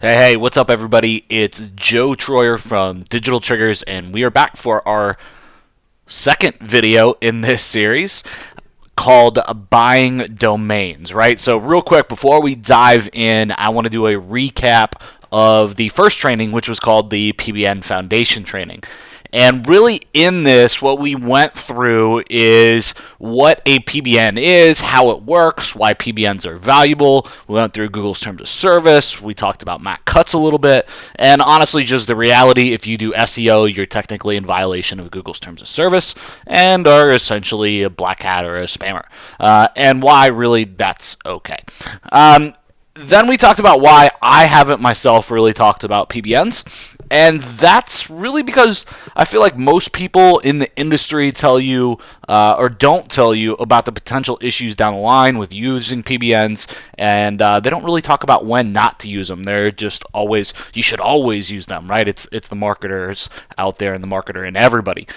Hey, what's up, everybody? It's Joe Troyer from Digital Triggers, and we are back for our second video in this series called Buying Domains, right? So, real quick, before we dive in, I want to do a recap of the first training, which was called the PBN Foundation Training. And really, in this, what we went through is what a PBN is, how it works, why PBNs are valuable. We went through Google's terms of service. We talked about Matt Cutts a little bit. And honestly, just the reality, if you do SEO, you're technically in violation of Google's terms of service and are essentially a black hat or a spammer. And why really that's okay. Then we talked about why I haven't myself really talked about PBNs. And that's really because I feel like most people in the industry tell you or don't tell you about the potential issues down the line with using PBNs, and they don't really talk about when not to use them. They're just always, you should always use them, right? It's the marketers out there and the marketer and everybody.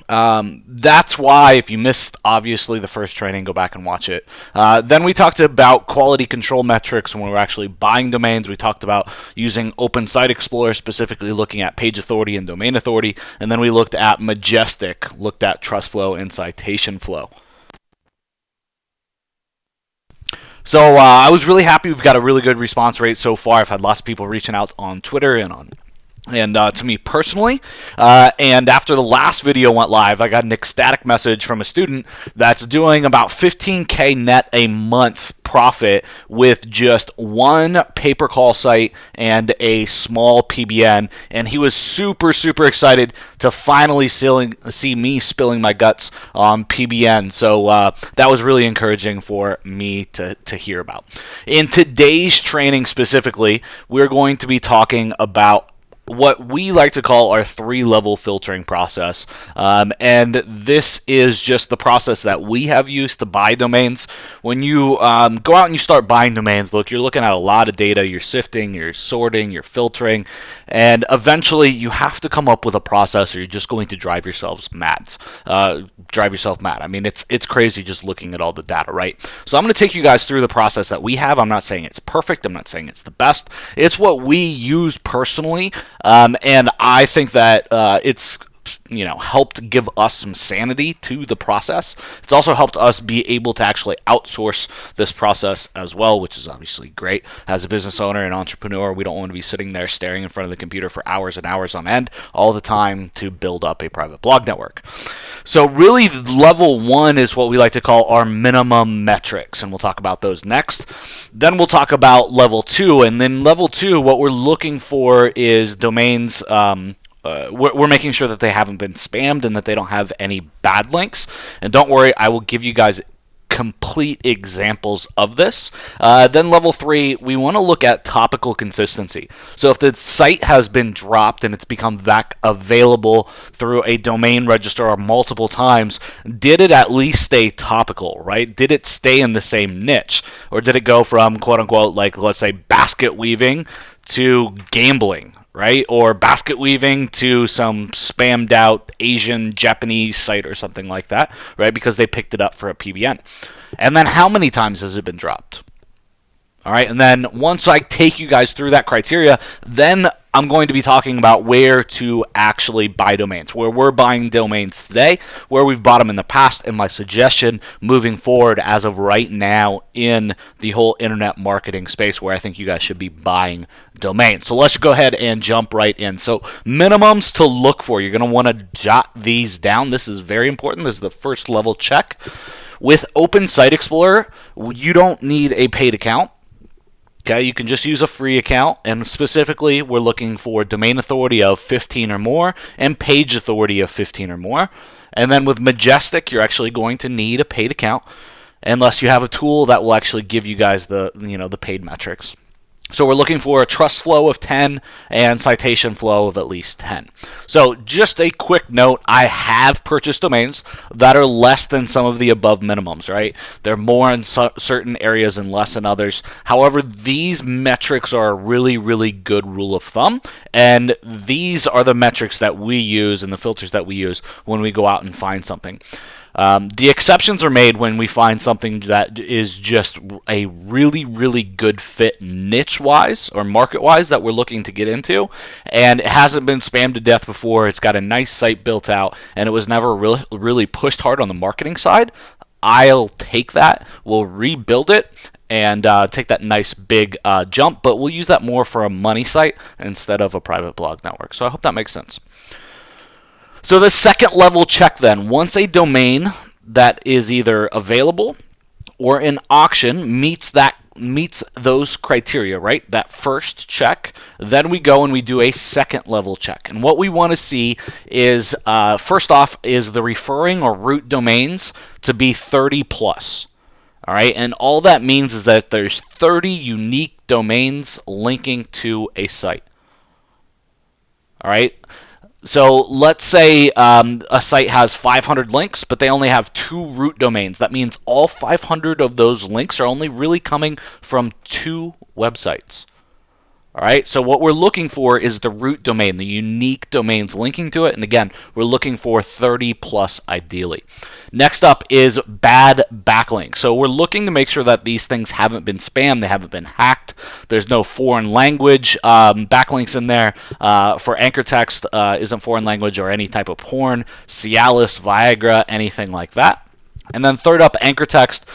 That's why, if you missed, obviously, the first training, go back and watch it. Then we talked about quality control metrics when we were actually buying domains. We talked about using Open Site Explorer, specifically looking at page authority and domain authority. And then we looked at Majestic, looked at trust flow and citation flow. So I was really happy. We've got a really good response rate so far. I've had lots of people reaching out on Twitter and to me personally. And after the last video went live, I got an ecstatic message from a student that's doing about 15K net a month profit with just one pay-per-call site and a small PBN. And he was super excited to finally see me spilling my guts on PBN. So that was really encouraging for me to hear about. In today's training specifically, we're going to be talking about what we like to call our 3-level filtering process. And this is just the process that we have used to buy domains. When you go out and you start buying domains, look, you're looking at a lot of data. You're sifting, you're sorting, you're filtering, and eventually you have to come up with a process or you're just going to drive yourself mad. I mean, it's crazy just looking at all the data, right? So I'm going to take you guys through the process that we have. I'm not saying it's perfect. I'm not saying it's the best. It's what we use personally. And I think that it's helped give us some sanity to the process. It's also helped us be able to actually outsource this process as well, which is obviously great. As a business owner and entrepreneur, we don't want to be sitting there staring in front of the computer for hours and hours on end all the time to build up a private blog network. So really, level 1 is what we like to call our minimum metrics, and we'll talk about those next. Then we'll talk about level 2, and then level 2, what we're looking for is domains. We're making sure that they haven't been spammed and that they don't have any bad links. And don't worry, I will give you guys complete examples of this. Then level 3, we want to look at topical consistency. So if the site has been dropped and it's become back available through a domain registrar multiple times, did it at least stay topical, right? Did it stay in the same niche? Or did it go from, quote unquote, like, let's say, basket weaving to gambling, right? Or basket weaving to some spammed out Asian, Japanese site or something like that, right? Because they picked it up for a PBN. And then how many times has it been dropped? All right, and then once I take you guys through that criteria, then I'm going to be talking about where to actually buy domains, where we're buying domains today, where we've bought them in the past, and my suggestion moving forward as of right now in the whole internet marketing space where I think you guys should be buying domains. So let's go ahead and jump right in. So minimums to look for. You're going to want to jot these down. This is very important. This is the first level check. With Open Site Explorer, you don't need a paid account. Okay, you can just use a free account, and specifically, we're looking for domain authority of 15 or more and page authority of 15 or more. And then with Majestic, you're actually going to need a paid account unless you have a tool that will actually give you guys the paid metrics. So we're looking for a trust flow of 10 and citation flow of at least 10. So just a quick note, I have purchased domains that are less than some of the above minimums, right? They're more in certain areas and less in others. However, these metrics are a really good rule of thumb, and these are the metrics that we use and the filters that we use when we go out and find something. The exceptions are made when we find something that is just a really, really good fit niche-wise or market-wise that we're looking to get into, and it hasn't been spammed to death before. It's got a nice site built out, and it was never really pushed hard on the marketing side. I'll take that. We'll rebuild it and take that nice big jump, but we'll use that more for a money site instead of a private blog network. So I hope that makes sense. So the second level check then, once a domain that is either available or in auction meets those criteria, right? That first check, then we go and we do a second level check. And what we want to see is, first off, is the referring or root domains to be 30 plus. All right, and all that means is that there's 30 unique domains linking to a site. All right. So let's say a site has 500 links, but they only have 2 root domains. That means all 500 of those links are only really coming from 2 websites. All right, so what we're looking for is the root domain, the unique domains linking to it. And again, we're looking for 30 plus ideally. Next up is bad backlinks. So we're looking to make sure that these things haven't been spammed, they haven't been hacked. There's no foreign language backlinks in there. For anchor text, isn't foreign language or any type of porn, Cialis, Viagra, anything like that. And then third up, anchor text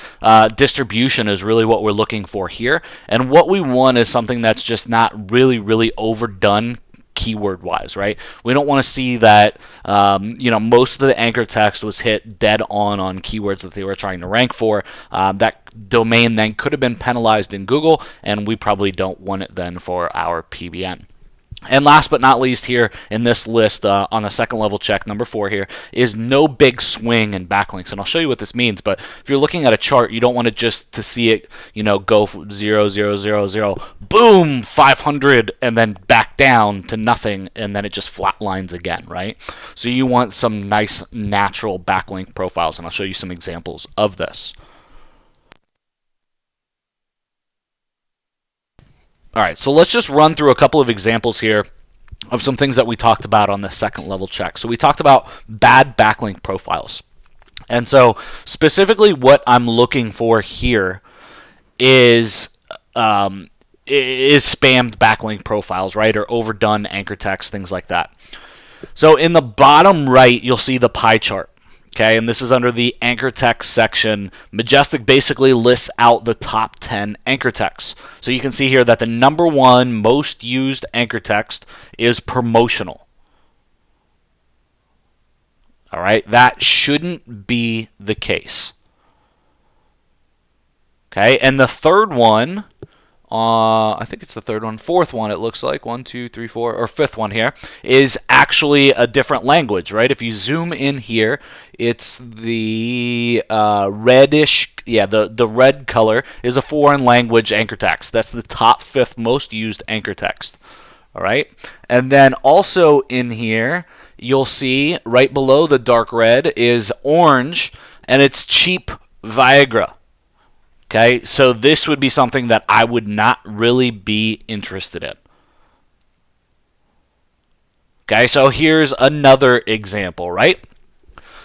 distribution is really what we're looking for here. And what we want is something that's just not really, really overdone keyword-wise, right? We don't want to see that, most of the anchor text was hit dead on keywords that they were trying to rank for. That domain then could have been penalized in Google, and we probably don't want it then for our PBN. And last but not least here in this list on the second level check, number 4 here, is no big swing in backlinks. And I'll show you what this means. But if you're looking at a chart, you don't want to see it, go 0, 0, 0, 0, boom, 500, and then back down to nothing, and then it just flatlines again, right? So you want some nice natural backlink profiles, and I'll show you some examples of this. All right, so let's just run through a couple of examples here of some things that we talked about on the second level check. So we talked about bad backlink profiles. And so specifically what I'm looking for here is spammed backlink profiles, right? Or overdone anchor text, things like that. So in the bottom right, you'll see the pie chart. Okay, and this is under the anchor text section. Majestic basically lists out the top 10 anchor texts. So you can see here that the number 1 most used anchor text is promotional. All right, that shouldn't be the case. Okay, and the third one, I think it's the third one, fourth one it looks like, 1, 2, 3, 4, or fifth one here, is actually a different language, right? If you zoom in here, it's the reddish, the red color is a foreign language anchor text. That's the top 5th most used anchor text, all right? And then also in here, you'll see right below the dark red is orange, and it's cheap Viagra. Okay, so this would be something that I would not really be interested in. Okay, so here's another example, right?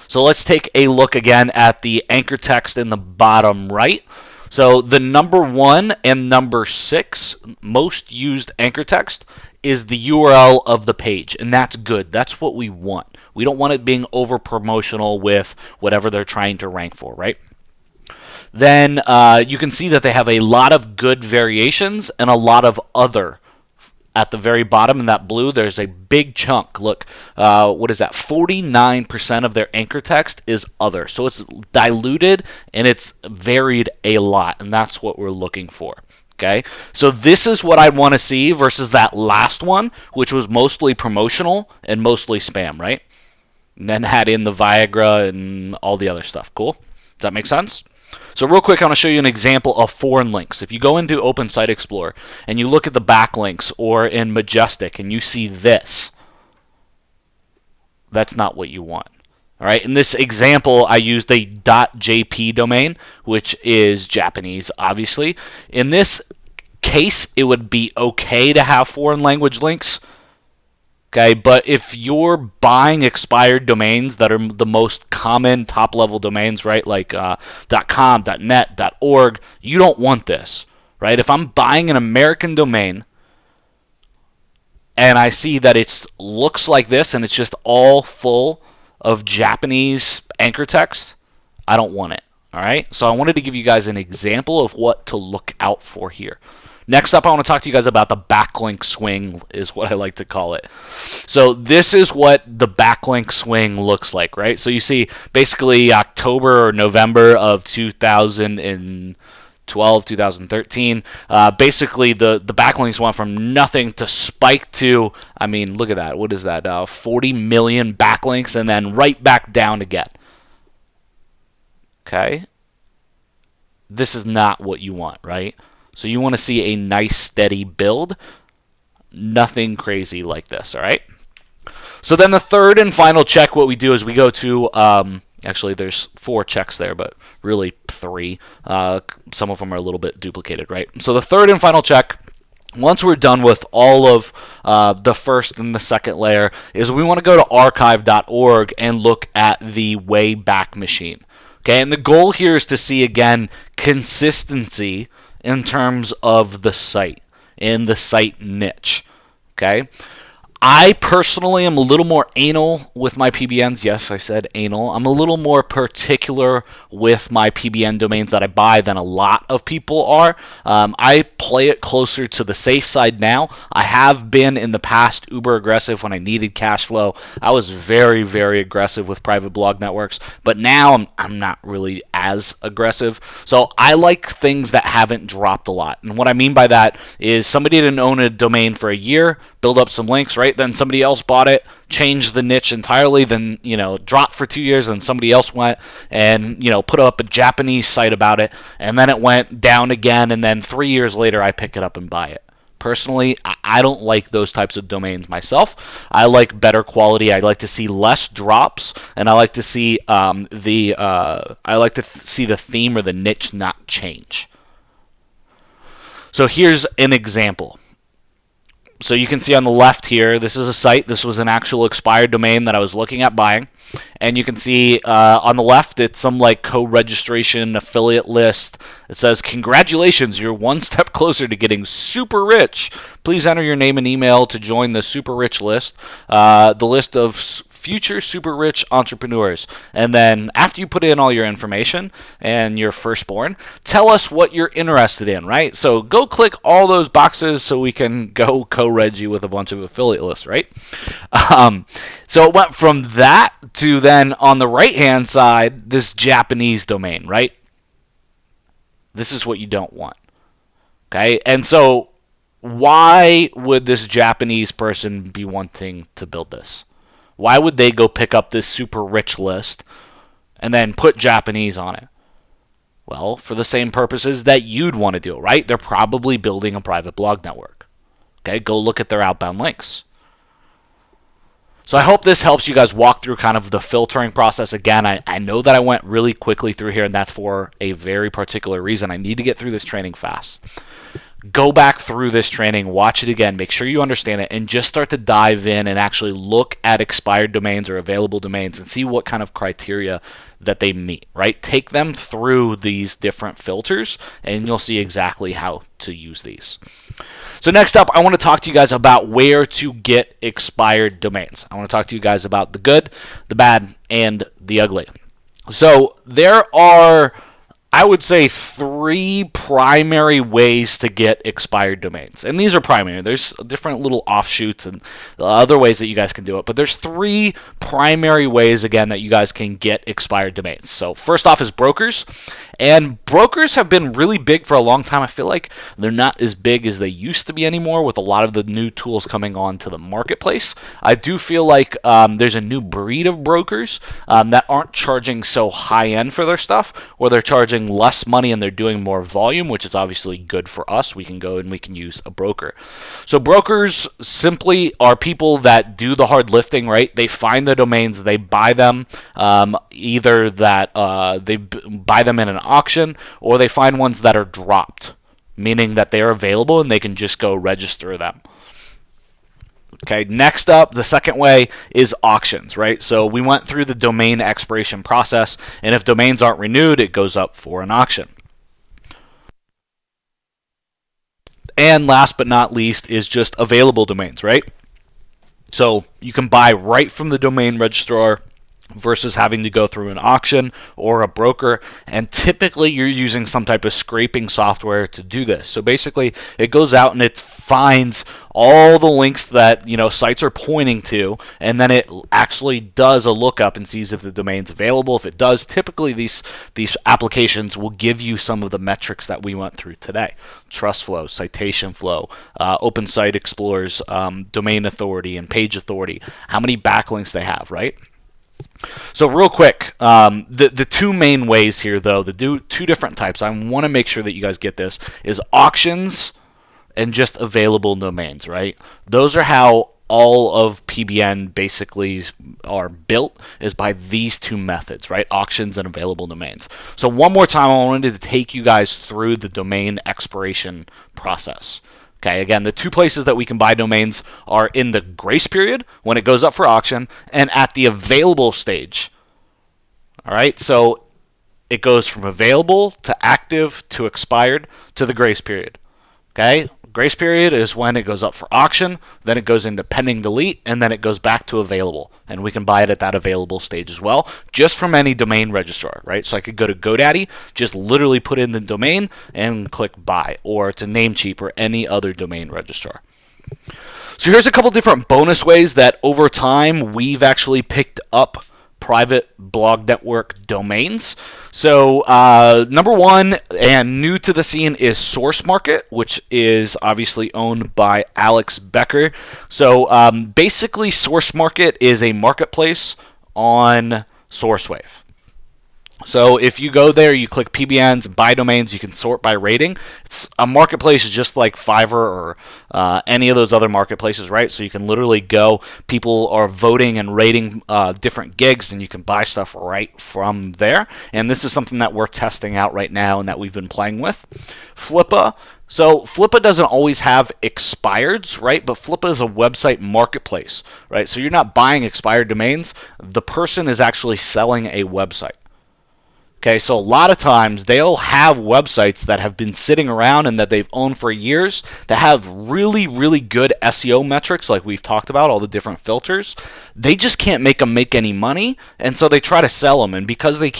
So let's take a look again at the anchor text in the bottom right. So the number 1 and number 6 most used anchor text is the URL of the page, and that's good. That's what we want. We don't want it being over promotional with whatever they're trying to rank for, right? Then you can see that they have a lot of good variations and a lot of other. At the very bottom in that blue, there's a big chunk. Look, what is that? 49% of their anchor text is other. So it's diluted and it's varied a lot, and that's what we're looking for. Okay, so this is what I want to see versus that last one, which was mostly promotional and mostly spam, right? And then had in the Viagra and all the other stuff. Cool? Does that make sense? So real quick, I want to show you an example of foreign links. If you go into Open Site Explorer and you look at the backlinks or in Majestic and you see this, that's not what you want. All right, in this example, I used a .jp domain, which is Japanese, obviously. In this case, it would be okay to have foreign language links. Okay, but if you're buying expired domains that are the most common top-level domains, right, like .com, .net, .org, you don't want this, right? If I'm buying an American domain and I see that it looks like this and it's just all full of Japanese anchor text, I don't want it, all right? So I wanted to give you guys an example of what to look out for here. Next up, I want to talk to you guys about the backlink swing, is what I like to call it. So this is what the backlink swing looks like, right? So you see basically October or November of 2012, 2013. Basically, the backlinks went from nothing to spike to, I mean, look at that. What is that? 40 million backlinks and then right back down again. Okay? This is not what you want, right? So you want to see a nice steady build, nothing crazy like this, all right? So then the third and final check, what we do is we go to, actually there's 4 checks there, but really 3. Some of them are a little bit duplicated, right? So the third and final check, once we're done with all of the first and the second layer, is we want to go to archive.org and look at the Wayback Machine. Okay, and the goal here is to see, again, consistency in terms of the site, in the site niche, okay? I personally am a little more anal with my PBNs. Yes, I said anal. I'm a little more particular with my PBN domains that I buy than a lot of people are. I play it closer to the safe side now. I have been in the past uber aggressive when I needed cash flow. I was very, very aggressive with private blog networks, but now I'm not really as aggressive. So I like things that haven't dropped a lot. And what I mean by that is somebody didn't own a domain for a year, build up some links, right? Then somebody else bought it, changed the niche entirely, then, dropped for 2 years, and somebody else went and, put up a Japanese site about it, and then it went down again, and then 3 years later I pick it up and buy it. Personally, I don't like those types of domains myself. I like better quality. I like to see less drops, and I like to see the theme or the niche not change. So here's an example. So you can see on the left here, this is a site. This was an actual expired domain that I was looking at buying. And you can see on the left, it's some like co-registration affiliate list. It says, congratulations, you're one step closer to getting super rich. Please enter your name and email to join the super rich list, the list of future super rich entrepreneurs. And then after you put in all your information and your firstborn, tell us what you're interested in, right? So go click all those boxes so we can go co-reg you with a bunch of affiliate lists, right? So it went from that to then on the right-hand side, this Japanese domain, right? This is what you don't want, okay? And so why would this Japanese person be wanting to build this? Why would they go pick up this super rich list and then put Japanese on it? Well, for the same purposes that you'd want to do, right? They're probably building a private blog network. Okay, go look at their outbound links. So I hope this helps you guys walk through kind of the filtering process. Again, I know that I went really quickly through here, and that's for a very particular reason. I need to get through this training fast. Go back through this training, watch it again, make sure you understand it, and just start to dive in and actually look at expired domains or available domains and see what kind of criteria that they meet, right? Take them through these different filters, and you'll see exactly how to use these. So next up, I want to talk to you guys about where to get expired domains. I want to talk to you guys about the good, the bad, and the ugly. So there are, I would say, 3 primary ways to get expired domains. And these are primary. There's different little offshoots and other ways that you guys can do it. But there's 3 primary ways, again, that you guys can get expired domains. So first off is brokers. And brokers have been really big for a long time. I feel like they're not as big as they used to be anymore with a lot of the new tools coming on to the marketplace. I do feel like there's a new breed of brokers that aren't charging so high-end for their stuff, or they're charging less money and they're doing more volume, which is obviously good for us. We can go and we can use a broker. So brokers simply are people that do the hard lifting, right? They find the domains, they buy them, either that they buy them in an auction, or they find ones that are dropped, meaning that they are available and they can just go register them. Okay, next up, the second way is auctions, right? So we went through the domain expiration process, and if domains aren't renewed, it goes up for an auction. And last but not least is just available domains, right? So you can buy right from the domain registrar versus having to go through an auction or a broker, and typically you're using some type of scraping software to do this. So basically it goes out and it finds all the links that sites are pointing to, and then it actually does a lookup and sees if the domain's available. If it does, typically these applications will give you some of the metrics that we went through today: trust flow, citation flow, open site explorers, domain authority and page authority, how many backlinks they have, right? So real quick, the two main ways here, though, the two different types, I want to make sure that you guys get this, is auctions and just available domains, right? Those are how all of PBN basically are built, is by these two methods, right? Auctions and available domains. So one more time, I wanted to take you guys through the domain expiration process. Okay, again, the two places that we can buy domains are in the grace period, when it goes up for auction, and at the available stage. All right, so it goes from available to active to expired to the grace period. Okay, grace period is when it goes up for auction, then it goes into pending delete, and then it goes back to available. And we can buy it at that available stage as well, just from any domain registrar, right? So I could go to GoDaddy, just literally put in the domain and click buy, or to Namecheap or any other domain registrar. So here's a couple different bonus ways that over time we've actually picked up private blog network domains. So number one, and new to the scene, is Source Market, which is obviously owned by Alex Becker. So basically, Source Market is a marketplace on SourceWave. So if you go there, you click PBNs and buy domains, you can sort by rating. It's a marketplace just like Fiverr or any of those other marketplaces, right? So you can literally go, people are voting and rating different gigs, and you can buy stuff right from there. And this is something that we're testing out right now and that we've been playing with. Flippa. So Flippa doesn't always have expireds, right? But Flippa is a website marketplace, right? So you're not buying expired domains. The person is actually selling a website. Okay, so a lot of times they'll have websites that have been sitting around and that they've owned for years that have really, really good SEO metrics, like we've talked about, all the different filters. They just can't make them make any money, and so they try to sell them. And because they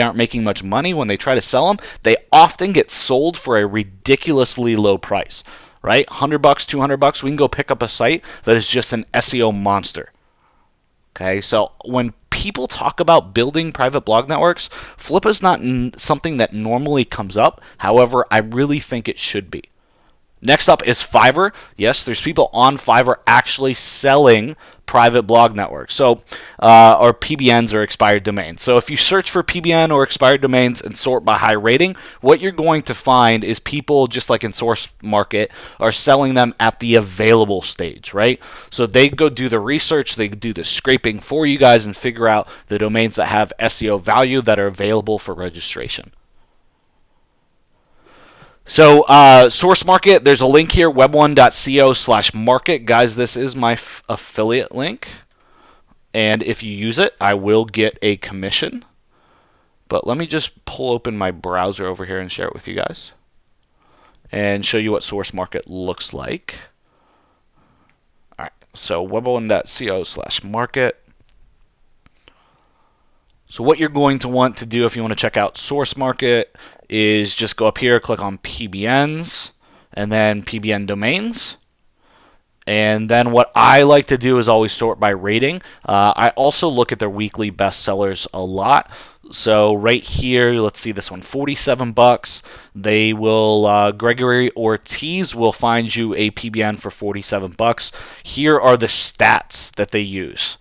aren't making much money when they try to sell them, they often get sold for a ridiculously low price, right? $100, $200, we can go pick up a site that is just an SEO monster. Okay, so when people talk about building private blog networks, Flippa is not something that normally comes up. However, I really think it should be. Next up is Fiverr. Yes, there's people on Fiverr actually selling private blog networks, so or PBNs, or expired domains. So if you search for PBN or expired domains and sort by high rating, what you're going to find is people, just like in Source Market, are selling them at the available stage, right? So they go do the research, they do the scraping for you guys and figure out the domains that have SEO value that are available for registration. So Source Market, there's a link here, web1.co/market. Guys, this is my affiliate link. And if you use it, I will get a commission. But let me just pull open my browser over here and share it with you guys, and show you what Source Market looks like. All right, so web1.co/market. So what you're going to want to do if you want to check out Source Market is just go up here, click on PBNs, and then PBN domains. And then what I like to do is always sort by rating. I also look at their weekly bestsellers a lot. So right here, let's see this one, $47. They will, Gregory Ortiz will find you a PBN for $47. Here are the stats that they use.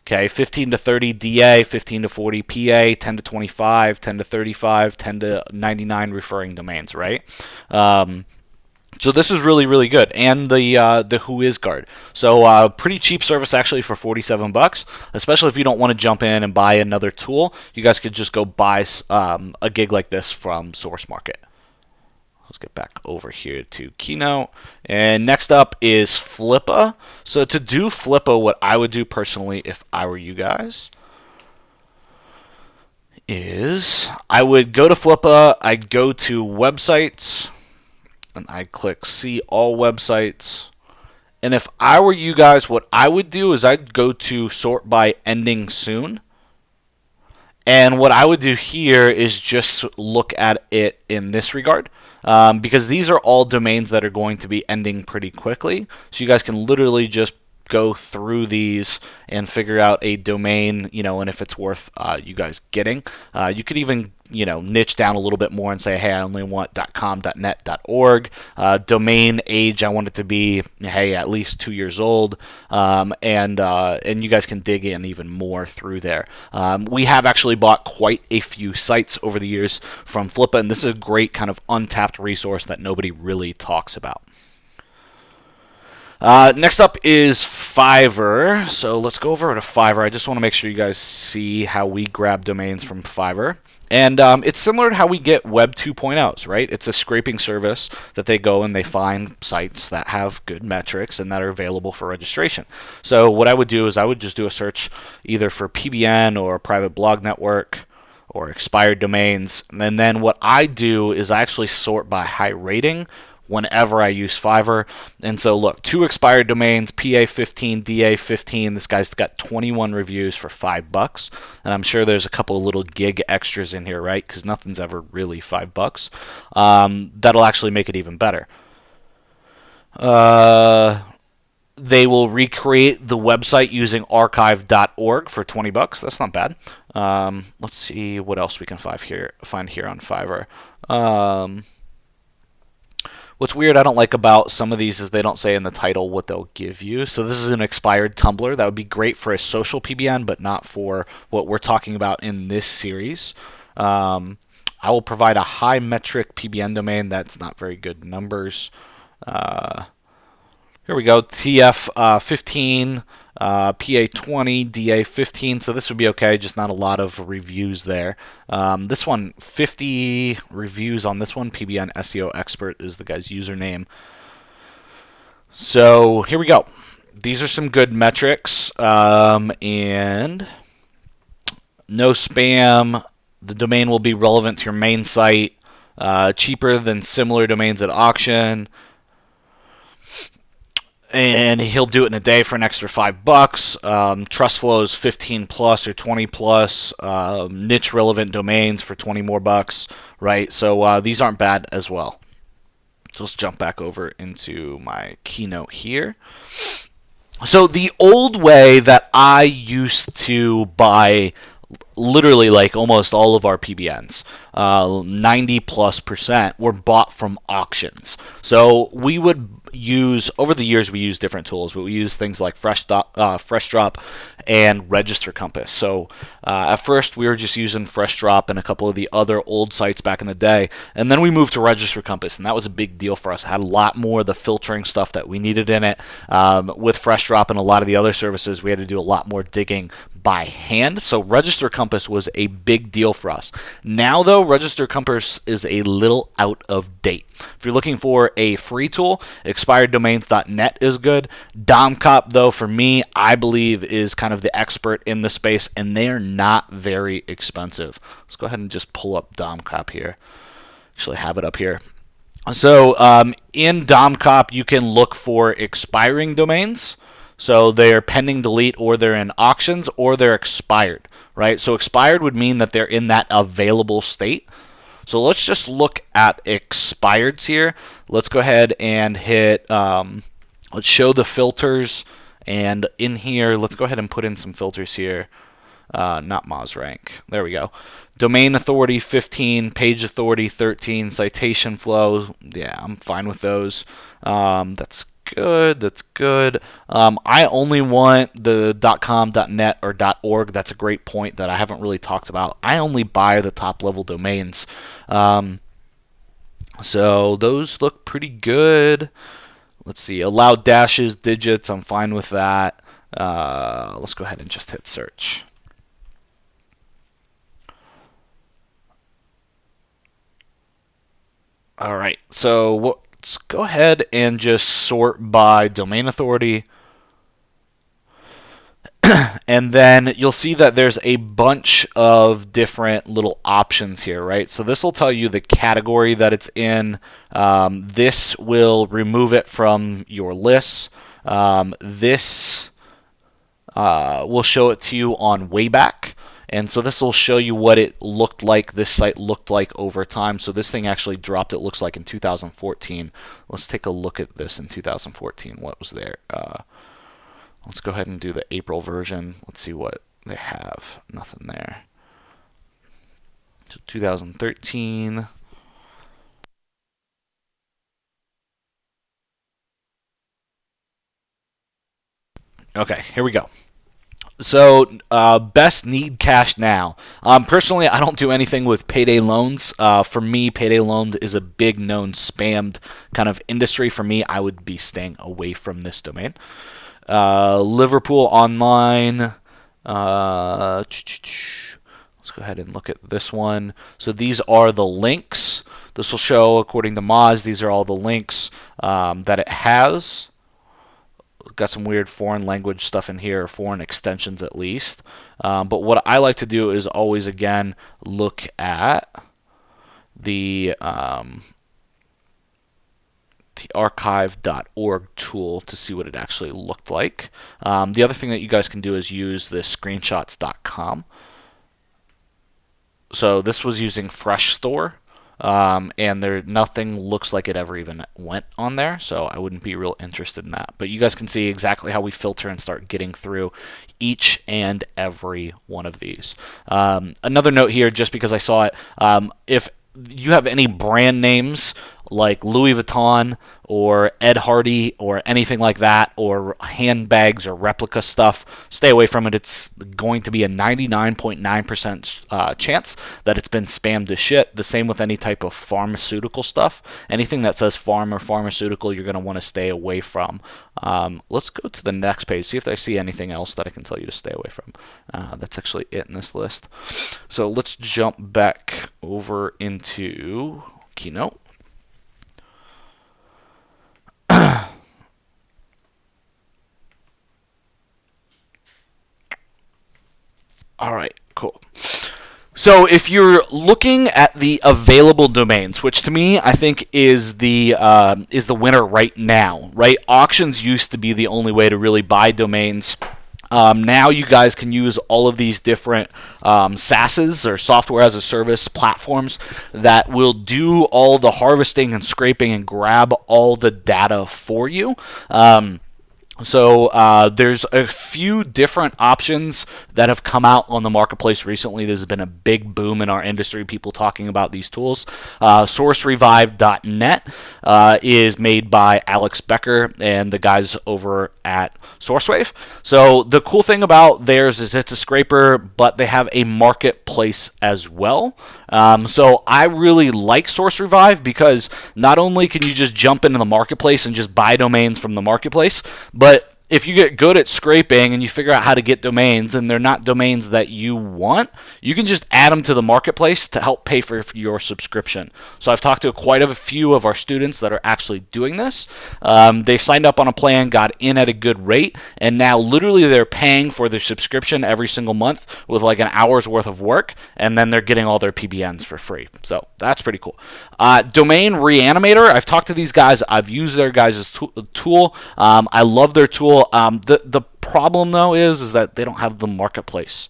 Okay, 15 to 30 DA, 15 to 40 PA, 10 to 25, 10 to 35, 10 to 99 referring domains, right? So this is really, really good. And the Who Is Guard. So pretty cheap service actually for $47, especially if you don't want to jump in and buy another tool. You guys could just go buy a gig like this from Source Market. Let's get back over here to Keynote. And next up is Flippa. So to do Flippa, what I would do personally if I were you guys is I would go to Flippa, I'd go to websites, and I'd click see all websites. And if I were you guys, what I would do is I'd go to sort by ending soon. And what I would do here is just look at it in this regard, because these are all domains that are going to be ending pretty quickly. So you guys can literally just go through these and figure out a domain, and if it's worth you guys getting. You could even, niche down a little bit more and say, hey, I only want .com, .net, .org. Domain age, I want it to be, hey, at least 2 years old. And you guys can dig in even more through there. We have actually bought quite a few sites over the years from Flippa, and this is a great kind of untapped resource that nobody really talks about. Next up is Fiverr. So let's go over to Fiverr. I just want to make sure you guys see how we grab domains from Fiverr. And it's similar to how we get Web 2.0s, right? It's a scraping service that they go and they find sites that have good metrics and that are available for registration. So what I would do is I would just do a search either for PBN or private blog network or expired domains. And then what I do is I actually sort by high rating whenever I use Fiverr. And so look, 2 expired domains, PA15, DA15. This guy's got 21 reviews for $5. And I'm sure there's a couple of little gig extras in here, right? Because nothing's ever really $5. That'll actually make it even better. They will recreate the website using archive.org for $20. That's not bad. Let's see what else we can find here on Fiverr. What's weird I don't like about some of these is they don't say in the title what they'll give you. So this is an expired Tumblr. That would be great for a social PBN, but not for what we're talking about in this series. I will provide a high metric PBN domain. That's not very good numbers. Here we go, TF15, PA20, DA15, so this would be okay, just not a lot of reviews there. This one, 50 reviews on this one. PBN SEO Expert is the guy's username. So here we go. These are some good metrics, and no spam. The domain will be relevant to your main site, cheaper than similar domains at auction. And he'll do it in a day for an extra $5. Trust flows 15 plus or 20 plus. Niche relevant domains for 20 more bucks, right? So these aren't bad as well. So let's jump back over into my Keynote here. So the old way that I used to buy literally like almost all of our PBNs, 90+% were bought from auctions. So we would use, over the years we use different tools, but we use things like FreshDrop and Register Compass. So at first we were just using FreshDrop and a couple of the other old sites back in the day, and then we moved to Register Compass, and that was a big deal for us. It had a lot more of the filtering stuff that we needed in it. With FreshDrop and a lot of the other services, we had to do a lot more digging by hand. So Register Compass was a big deal for us. Now though, Register Compass is a little out of date. If you're looking for a free tool, expireddomains.net is good. DomCop though, for me, I believe is kind of the expert in the space, and they're not very expensive. Let's go ahead and just pull up DomCop here. Actually have it up here. So in DomCop, you can look for expiring domains. So they're pending delete, or they're in auctions, or they're expired, right? So expired would mean that they're in that available state. So let's just look at expireds here. Let's go ahead and hit, let's show the filters. And in here, let's go ahead and put in some filters here. Not MozRank. There we go. Domain authority 15, page authority 13, citation flow. Yeah, I'm fine with those. That's good. That's good. I only want the .com, .net, or .org. That's a great point that I haven't really talked about. I only buy the top level domains. So those look pretty good. Let's see. Allow dashes, digits. I'm fine with that. Let's go ahead and just hit search. All right, so let's go ahead and just sort by domain authority. And then you'll see that there's a bunch of different little options here, right? So this will tell you the category that it's in. This will remove it from your lists. This will show it to you on Wayback. And so this will show you what it looked like, this site looked like over time. So this thing actually dropped, it looks like, in 2014. Let's take a look at this in 2014. What was there? Let's go ahead and do the April version. Let's see what they have. Nothing there. So 2013. Okay, here we go. So, best need cash now. Personally, I don't do anything with payday loans. For me, payday loans is a big known spammed kind of industry. For me, I would be staying away from this domain. Liverpool Online. Let's go ahead and look at this one. So these are the links. This will show, according to Moz, these are all the links that it has. Got some weird foreign language stuff in here, foreign extensions at least. But what I like to do is always, again, look at the archive.org tool to see what it actually looked like. The other thing that you guys can do is use the screenshots.com. So this was using Fresh Store. And nothing looks like it ever even went on there, so I wouldn't be real interested in that. But you guys can see exactly how we filter and start getting through each and every one of these. Another note here, just because I saw it, if you have any brand names like Louis Vuitton or Ed Hardy or anything like that, or handbags or replica stuff, stay away from it. It's going to be a 99.9% chance that it's been spammed to shit. The same with any type of pharmaceutical stuff. Anything that says farm or pharmaceutical, you're going to want to stay away from. Let's go to the next page, see if I see anything else that I can tell you to stay away from. That's actually it in this list. So let's jump back over into Keynote. All right, cool. So if you're looking at the available domains, which to me I think is the winner right now, right? Auctions used to be the only way to really buy domains. Now you guys can use all of these different SaaSes or software as a service platforms that will do all the harvesting and scraping and grab all the data for you. So there's a few different options that have come out on the marketplace recently. There's been a big boom in our industry, people talking about these tools. SourceRevive.net is made by Alex Becker and the guys over at SourceWave. So the cool thing about theirs is it's a scraper, but they have a marketplace as well. So I really like SourceRevive because not only can you just jump into the marketplace and just buy domains from the marketplace, but if you get good at scraping and you figure out how to get domains and they're not domains that you want, you can just add them to the marketplace to help pay for your subscription. So I've talked to quite a few of our students that are actually doing this. They signed up on a plan, got in at a good rate, and now literally they're paying for their subscription every single month with like an hour's worth of work, and then they're getting all their PBNs for free. So that's pretty cool. Domain Reanimator, I've talked to these guys. I've used their guys' tool. I love their tool. The problem though is that they don't have the marketplace,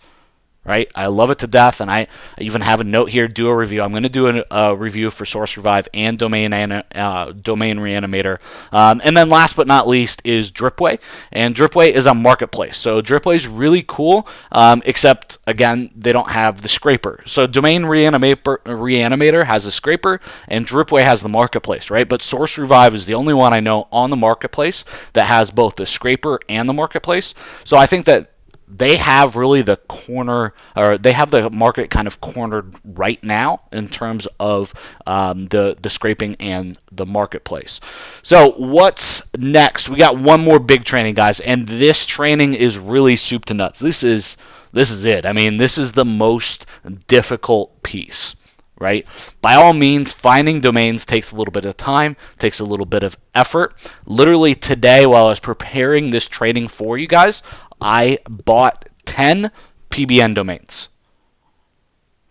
right? I love it to death, and I even have a note here, do a review. I'm going to do a review for SourceRevive and Domain Reanimator. And then last but not least is Dripway, and Dripway is a marketplace. So Dripway is really cool, except, again, they don't have the scraper. So Domain Reanimator has a scraper, and Dripway has the marketplace, right? But SourceRevive is the only one I know on the marketplace that has both the scraper and the marketplace. So I think that they have really the corner, or they have the market kind of cornered right now in terms of the scraping and the marketplace. So what's next? We got one more big training, guys, and this training is really soup to nuts. This is it. I mean, this is the most difficult piece, right? By all means, finding domains takes a little bit of time, takes a little bit of effort. Literally today, while I was preparing this training for you guys, I bought 10 PBN domains.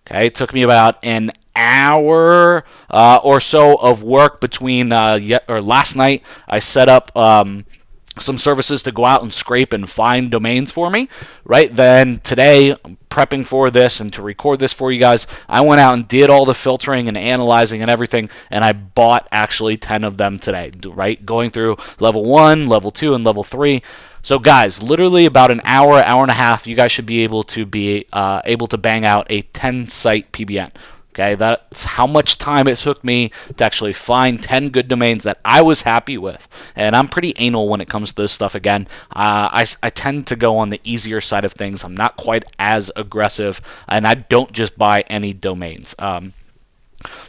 Okay, it took me about an hour or so of work between last night. I set up some services to go out and scrape and find domains for me, right? Then today, prepping for this and to record this for you guys, I went out and did all the filtering and analyzing and everything, and I bought actually 10 of them today, right? Going through level 1, level 2, and level 3. So guys, literally about an hour, hour and a half, you guys should be able to bang out a 10-site PBN. Okay, that's how much time it took me to actually find 10 good domains that I was happy with. And I'm pretty anal when it comes to this stuff again. I tend to go on the easier side of things. I'm not quite as aggressive, and I don't just buy any domains. So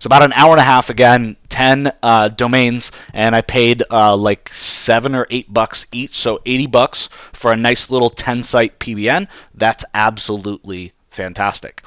about an hour and a half again, 10 domains, and I paid like $7 or $8 each, so $80 for a nice little 10-site PBN. That's absolutely fantastic.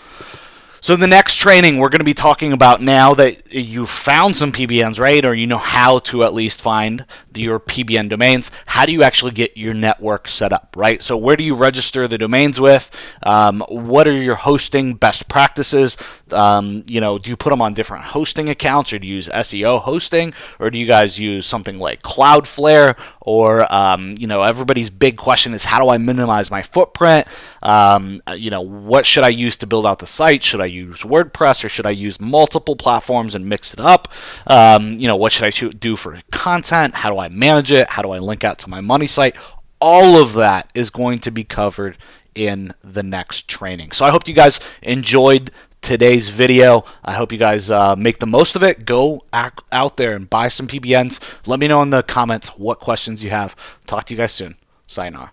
So the next training we're going to be talking about, now that you've found some PBNs, right, or you know how to at least find your PBN domains, how do you actually get your network set up, right? So where do you register the domains with? What are your hosting best practices? Do you put them on different hosting accounts, or do you use SEO hosting, or do you guys use something like Cloudflare? Or everybody's big question is, how do I minimize my footprint? What should I use to build out the site? Should I use WordPress, or should I use multiple platforms and mix it up? What should I do for content? How do I manage it? How do I link out to my money site? All of that is going to be covered in the next training. So I hope you guys enjoyed today's video. I hope you guys make the most of it. Go out there and buy some PBNs. Let me know in the comments what questions you have. Talk to you guys soon. Sayonara.